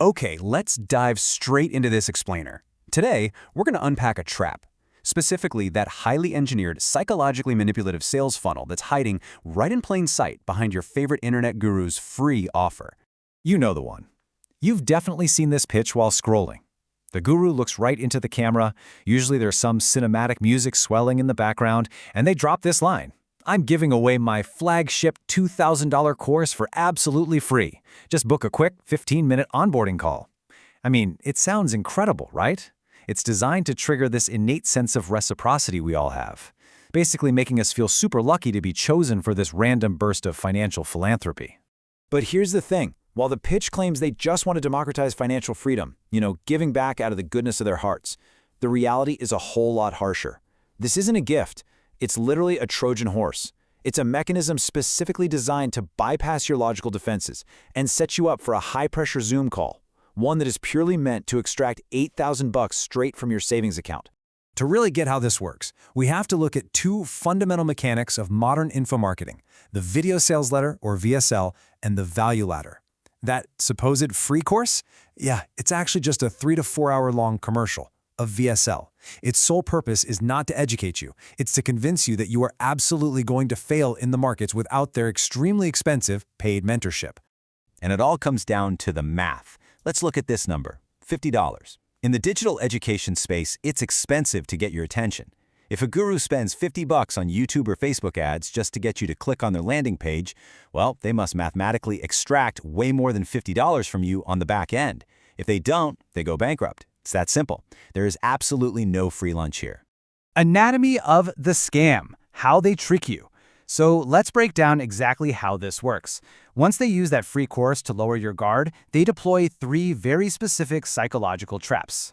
Okay, let's dive straight into this explainer. Today, we're going to unpack a trap, specifically that highly engineered, psychologically manipulative sales funnel that's hiding right in plain sight behind your favorite internet guru's free offer. You know the one. You've definitely seen this pitch while scrolling. The guru looks right into the camera, usually there's some cinematic music swelling in the background, and they drop this line. I'm giving away my flagship $2,000 course for absolutely free. Just book a quick 15-minute onboarding call. I mean, it sounds incredible, right? It's designed to trigger this innate sense of reciprocity we all have, basically making us feel super lucky to be chosen for this random burst of financial philanthropy. But here's the thing. While the pitch claims they just want to democratize financial freedom, giving back out of the goodness of their hearts, the reality is a whole lot harsher. This isn't a gift. It's literally a Trojan horse. It's a mechanism specifically designed to bypass your logical defenses and set you up for a high-pressure Zoom call, one that is purely meant to extract $8,000 straight from your savings account. To really get how this works, we have to look at two fundamental mechanics of modern infomarketing: the video sales letter, or VSL, and the value ladder. That supposed free course? Yeah, it's actually just a 3 to 4 hour long commercial, a VSL. Its sole purpose is not to educate you. It's to convince you that you are absolutely going to fail in the markets without their extremely expensive paid mentorship. And it all comes down to the math. Let's look at this number, $50. In the digital education space, it's expensive to get your attention. If a guru spends $50 on YouTube or Facebook ads just to get you to click on their landing page, well, they must mathematically extract way more than $50 from you on the back end. If they don't, they go bankrupt. It's that simple. There is absolutely no free lunch here. Anatomy of the scam, how they trick you. So let's break down exactly how this works. Once they use that free course to lower your guard, they deploy 3 very specific psychological traps.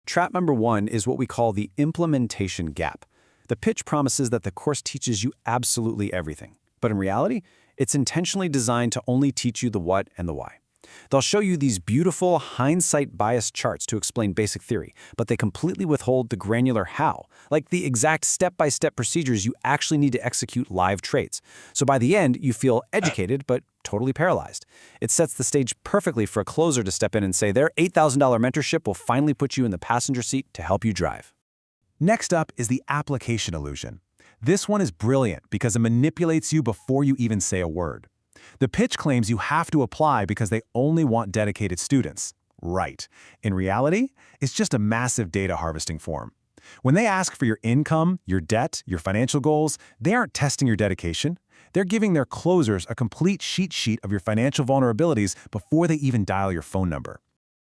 Trap number 1 is what we call the implementation gap. The pitch promises that the course teaches you absolutely everything, but in reality, it's intentionally designed to only teach you the what and the why. They'll show you these beautiful hindsight-biased charts to explain basic theory, but they completely withhold the granular how, like the exact step-by-step procedures you actually need to execute live trades. So by the end, you feel educated, but totally paralyzed. It sets the stage perfectly for a closer to step in and say their $8,000 mentorship will finally put you in the passenger seat to help you drive. Next up is the application illusion. This one is brilliant because it manipulates you before you even say a word. The pitch claims you have to apply because they only want dedicated students. Right. In reality, it's just a massive data harvesting form. When they ask for your income, your debt, your financial goals, they aren't testing your dedication. They're giving their closers a complete cheat sheet of your financial vulnerabilities before they even dial your phone number.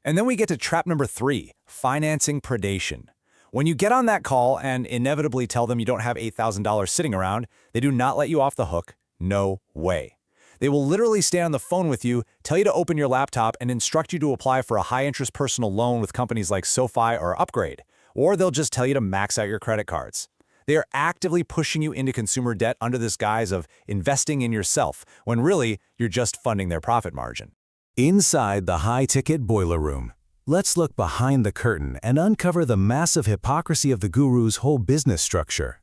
And then we get to trap number 3, financing predation. When you get on that call and inevitably tell them you don't have $8,000 sitting around, they do not let you off the hook. No way. They will literally stay on the phone with you, tell you to open your laptop, and instruct you to apply for a high-interest personal loan with companies like SoFi or Upgrade. Or they'll just tell you to max out your credit cards. They are actively pushing you into consumer debt under this guise of investing in yourself, when really, you're just funding their profit margin. Inside the high-ticket boiler room, let's look behind the curtain and uncover the massive hypocrisy of the guru's whole business structure.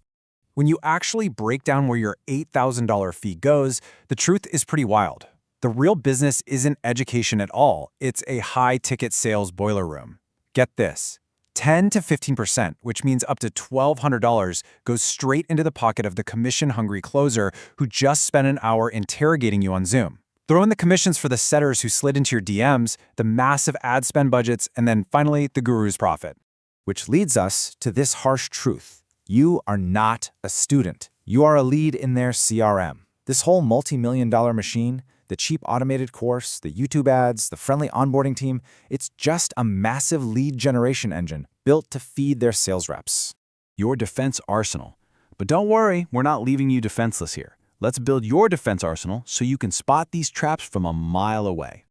When you actually break down where your $8,000 fee goes, the truth is pretty wild. The real business isn't education at all. It's a high-ticket sales boiler room. Get this. 10 to 15%, which means up to $1,200, goes straight into the pocket of the commission-hungry closer who just spent an hour interrogating you on Zoom. Throw in the commissions for the setters who slid into your DMs, the massive ad spend budgets, and then finally the guru's profit. Which leads us to this harsh truth. You are not a student. You are a lead in their CRM. This whole multi-million-dollar machine, the cheap automated course, the YouTube ads, the friendly onboarding team, it's just a massive lead generation engine built to feed their sales reps. Your defense arsenal. But don't worry, we're not leaving you defenseless here. Let's build your defense arsenal so you can spot these traps from a mile away.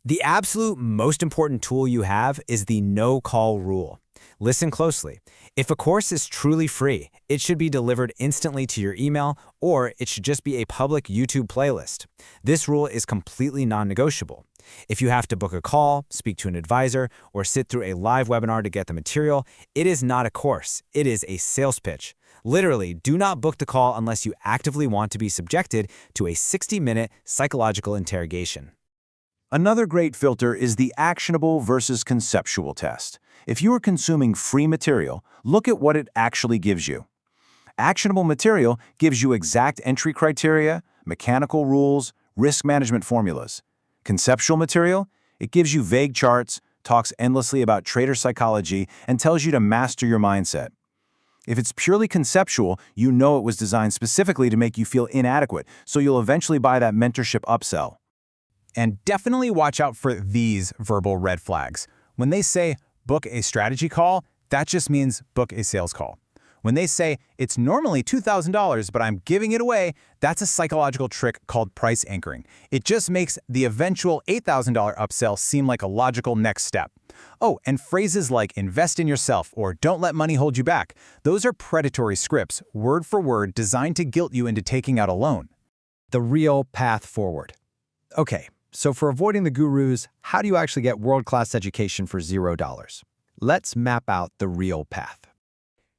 The absolute most important tool you have is the no-call rule. Listen closely. If a course is truly free, it should be delivered instantly to your email, or it should just be a public YouTube playlist. This rule is completely non-negotiable. If you have to book a call, speak to an advisor, or sit through a live webinar to get the material, it is not a course. It is a sales pitch. Literally, do not book the call unless you actively want to be subjected to a 60-minute psychological interrogation. Another great filter is the actionable versus conceptual test. If you are consuming free material, look at what it actually gives you. Actionable material gives you exact entry criteria, mechanical rules, risk management formulas. Conceptual material, it gives you vague charts, talks endlessly about trader psychology, and tells you to master your mindset. If it's purely conceptual, you know it was designed specifically to make you feel inadequate, so you'll eventually buy that mentorship upsell. And definitely watch out for these verbal red flags. When they say, book a strategy call, that just means book a sales call. When they say, it's normally $2,000, but I'm giving it away, that's a psychological trick called price anchoring. It just makes the eventual $8,000 upsell seem like a logical next step. Oh, and phrases like invest in yourself or don't let money hold you back, those are predatory scripts, word for word, designed to guilt you into taking out a loan. The real path forward. Okay, so for avoiding the gurus, how do you actually get world-class education for $0? Let's map out the real path.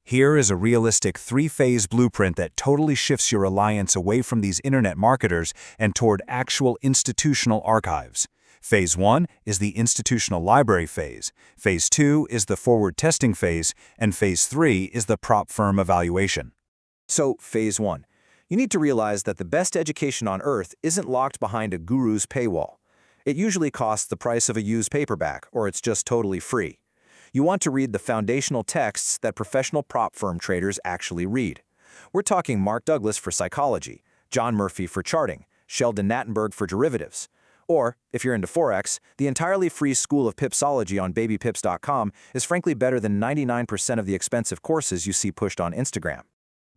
Here is a realistic three-phase blueprint that totally shifts your reliance away from these internet marketers and toward actual institutional archives. Phase 1 is the institutional library phase. Phase 2 is the forward testing phase, and Phase 3 is the prop firm evaluation. So, Phase 1. You need to realize that the best education on earth isn't locked behind a guru's paywall. It usually costs the price of a used paperback, or it's just totally free. You want to read the foundational texts that professional prop firm traders actually read. We're talking Mark Douglas for psychology, John Murphy for charting, Sheldon Nattenberg for derivatives. Or, if you're into Forex, the entirely free School of Pipsology on babypips.com is frankly better than 99% of the expensive courses you see pushed on Instagram.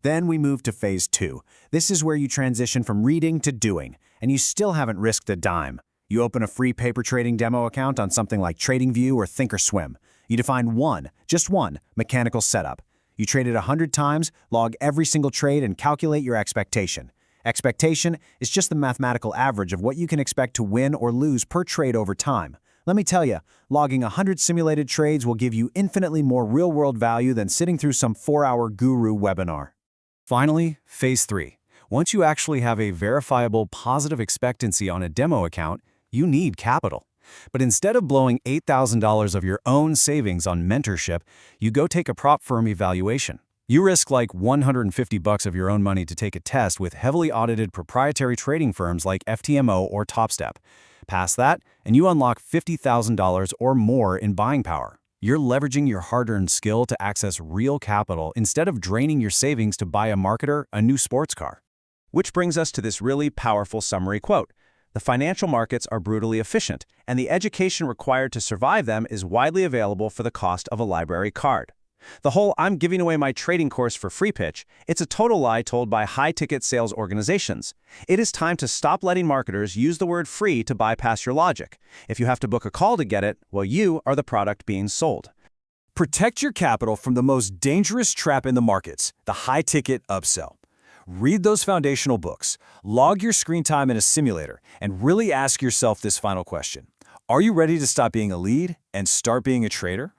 Then we move to Phase 2. This is where you transition from reading to doing, and you still haven't risked a dime. You open a free paper trading demo account on something like TradingView or Thinkorswim. You define just one, mechanical setup. You trade it 100 times, log every single trade, and calculate your expectation. Expectation is just the mathematical average of what you can expect to win or lose per trade over time. Let me tell you, logging 100 simulated trades will give you infinitely more real-world value than sitting through some 4-hour guru webinar. Finally, Phase 3. Once you actually have a verifiable positive expectancy on a demo account, you need capital. But instead of blowing $8,000 of your own savings on mentorship, you go take a prop firm evaluation. You risk like $150 of your own money to take a test with heavily audited proprietary trading firms like FTMO or TopStep. Pass that, and you unlock $50,000 or more in buying power. You're leveraging your hard-earned skill to access real capital instead of draining your savings to buy a marketer a new sports car. Which brings us to this really powerful summary quote. The financial markets are brutally efficient, and the education required to survive them is widely available for the cost of a library card. The whole "I'm giving away my trading course for free" pitch, it's a total lie told by high-ticket sales organizations. It is time to stop letting marketers use the word free to bypass your logic. If you have to book a call to get it, well, you are the product being sold. Protect your capital from the most dangerous trap in the markets, the high-ticket upsell. Read those foundational books, log your screen time in a simulator, and really ask yourself this final question. Are you ready to stop being a lead and start being a trader?